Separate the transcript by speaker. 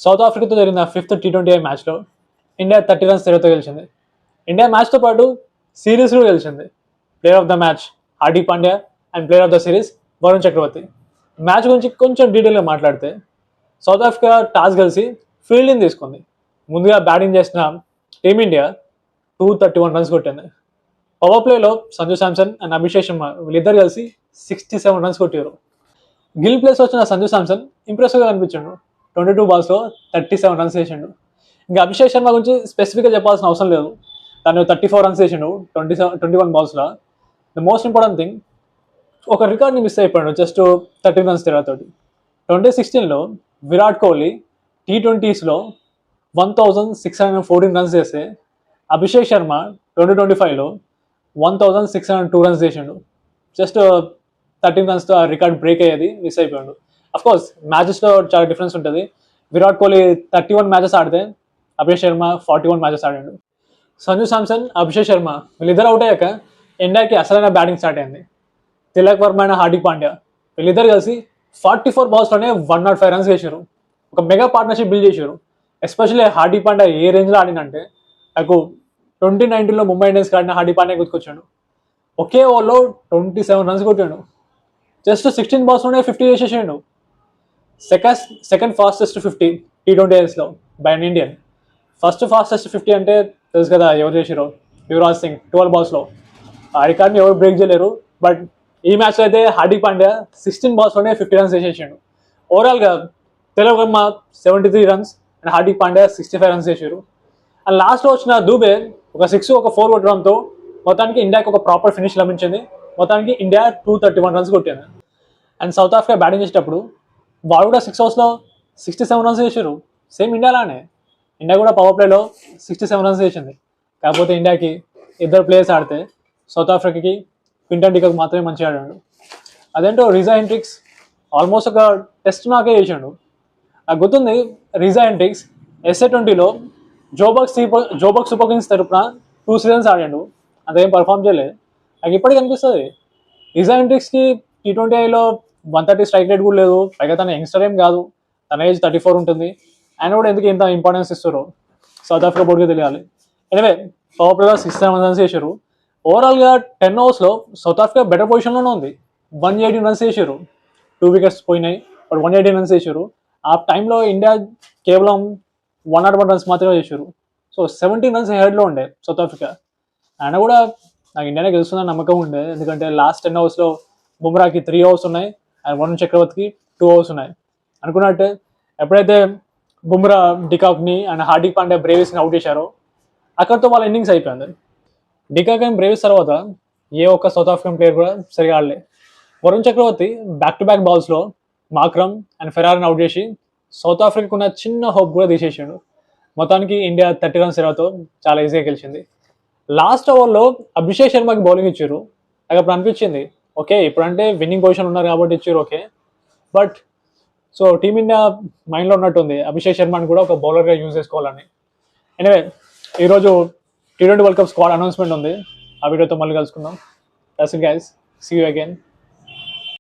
Speaker 1: South ఆఫ్రికాతో జరిగిన 5th T20I మ్యాచ్లో India 30 runs తేడాతో గెలిచింది. ఇండియా మ్యాచ్తో పాటు సిరీస్ కూడా గెలిచింది. Player of the match Hardik Pandya and player of the series Varun Chakravarthy. Match గురించి కొంచెం డీటెయిల్గా మాట్లాడితే సౌత్ ఆఫ్రికా టాస్ గెలిచి ఫీల్డింగ్ తీసుకుంది. ముందుగా బ్యాటింగ్ చేసిన టీమిండియా 231 runs కొట్టింది. పవర్ ప్లేలో సంజు శాంసన్ అండ్ అభిషేక్ శర్మ వీళ్ళిద్దరు కలిసి 67 runs కొట్టారు. గిల్ ప్లేస్ వచ్చిన సంజు శాంసన్ ఇంప్రెసివ్గా కనిపించాడు. 22 balls 37 runs చేసిండు. ఇంకా అభిషేక్ శర్మ గురించి స్పెసిఫిక్గా చెప్పాల్సిన అవసరం లేదు. తను 34 runs చేసిండు 21 balls. The most important thing, ఒక రికార్డ్ని మిస్ అయిపోయాడు జస్ట్ 13 runs తేడాతోటి. 2016లో విరాట్ కోహ్లీ T20s 1614 runs చేస్తే అభిషేక్ శర్మ 2025లో 1602 runs చేసిండు. జస్ట్ 13 runsతో ఆ రికార్డ్ బ్రేక్ అయ్యేది మిస్ అయిపోయాడు. అఫ్కోర్స్ మ్యాచెస్లో చాలా డిఫరెన్స్ ఉంటుంది. విరాట్ కోహ్లీ 31 matches ఆడితే అభిషేక్ శర్మ 41 matches ఆడాడు. సంజు శాంసన్, అభిషేక్ శర్మ వీళ్ళిద్దరు అవుట్ అయ్యాక ఇండియాకి అసలైన బ్యాటింగ్ స్టార్ట్ అయింది. తిలక్ వర్మ అండ్ హార్దిక్ పాండ్యా వీళ్ళిద్దరు కలిసి 44 balls 105 runs చేశారు. ఒక మెగా పార్ట్నర్షిప్ బిల్డ్ చేశారు. ఎస్పెషల్లీ హార్దిక్ పాండ్యా ఏ రేంజ్లో ఆడిందంటే నాకు 2019లో ముంబై ఇండియన్స్ ఆడిన హార్దిక్ పాండ్యా గుర్తుకొచ్చాడు. ఒకే ఓవర్లో 27 runs కొట్టాడు. జస్ట్ 16 balls 50 చేసేసాడు. సెకండ్ ఫాస్టెస్ట్ 50 T20Isలో by an Indian. First fastest 50 అంటే తెలుసు కదా ఎవరు చేసారో, యువరాజ్ సింగ్ 12 balls. ఆ రికార్డ్ని ఎవరు బ్రేక్ చేయలేరు. బట్ ఈ మ్యాచ్లో అయితే హార్దిక్ పాండ్యా 16 balls 50 runs చేసేసాడు. ఓవరాల్గా Tilak Varma 73 runs and Hardik Pandya 65 runs చేశారు. అండ్ లాస్ట్లో వచ్చిన దూబే ఒక 6 ఒక 4 కొట్టడంతో మొత్తానికి ఇండియాకి ఒక ప్రాపర్ ఫినిష్ లభించింది. మొత్తానికి ఇండియా 231 runs కొట్టింది. అండ్ సౌత్ ఆఫ్రికా బ్యాటింగ్ చేసేటప్పుడు వాళ్ళు కూడా 6 overs 67 runs చేశారు. సేమ్ ఇండియాలానే ఇండియా కూడా పవర్ ప్లేలో 67 runs చేసింది. కాకపోతే ఇండియాకి ఇద్దరు ప్లేయర్స్ ఆడితే సౌత్ ఆఫ్రికాకి క్వింటన్ డికాక్ మాత్రమే మంచిగా ఆడాడు. అదేంటో రిజా హెండ్రిక్స్ ఆల్మోస్ట్ ఒక టెస్ట్ నాకే చేసాడు. నాకు గుర్తుంది రిజా హెండ్రిక్స్ SA20లో జోబర్గ్ సూపర్ కింగ్స్ తరపున 2 seasons ఆడాడు. అదేం పర్ఫామ్ చేయలేదు. నాకు ఇప్పటికీ అనిపిస్తుంది రిజా హెండ్రిక్స్కి T20Iలో 130 స్ట్రైక్ రేట్ కూడా లేదు. పైగా తన యంగ్స్టర్ ఏం కాదు, తన ఏజ్ 34 ఉంటుంది. ఆయన కూడా ఎందుకు ఇంత ఇంపార్టెన్స్ ఇస్తారో సౌత్ ఆఫ్రికా బోర్డుకి తెలియాలి. ఎనివే పవర్ ప్లేలో 67 runs చేశారు. ఓవరాల్గా 10 overs సౌత్ ఆఫ్రికా బెటర్ పొజిషన్లోనే ఉంది. 118 runs చేశారు. 2 wickets పోయినాయి, బట్ 118 runs చేశారు. ఆ టైంలో ఇండియా కేవలం 101 runs మాత్రమే చేశారు. సో 17 runs హెడ్లో ఉండే సౌత్ ఆఫ్రికా. ఆయన కూడా నాకు ఇండియానే గెలుస్తుందని నమ్మకం ఉండే, ఎందుకంటే లాస్ట్ 10 overs బుమ్రాకి 3 overs ఉన్నాయి అండ్ వరుణ్ చక్రవర్తికి 2 overs ఉన్నాయి. అనుకున్నట్టే ఎప్పుడైతే బుమ్రా డికాక్ని అండ్ హార్దిక్ పాండ్యా బ్రేవిస్ని అవుట్ చేశారో అక్కడితో వాళ్ళ ఇన్నింగ్స్ అయిపోయింది. డికాక్ అండ్ బ్రేవిస్ తర్వాత ఏ ఒక్క సౌత్ ఆఫ్రికన్ ప్లేయర్ కూడా సరిగా ఆడలే. Varun Chakravarthy back to back బాల్స్లో మాక్రమ్ అండ్ ఫెరార్ని అవుట్ చేసి సౌత్ ఆఫ్రికాకు ఉన్న చిన్న హోప్ కూడా తీసేసాడు. మొత్తానికి ఇండియా 30 runs తేడాతో చాలా ఈజీగా గెలిచింది. లాస్ట్ ఓవర్లో అభిషేక్ శర్మకి బౌలింగ్ ఇచ్చారు. నాకు అప్పుడు అనిపించింది ఓకే ఇప్పుడంటే విన్నింగ్ పొజిషన్ ఉన్నారు కాబట్టి ఇచ్చారు ఓకే, బట్ సో టీమిండియా మైండ్లో ఉన్నట్టుంది అభిషేక్ శర్మని కూడా ఒక బౌలర్గా యూజ్ చేసుకోవాలని. ఎనివే ఈరోజు T20 World Cup squad announcement ఉంది. ఆ వీడియోతో మళ్ళీ కలుసుకుందాం. That's it guys, see you again.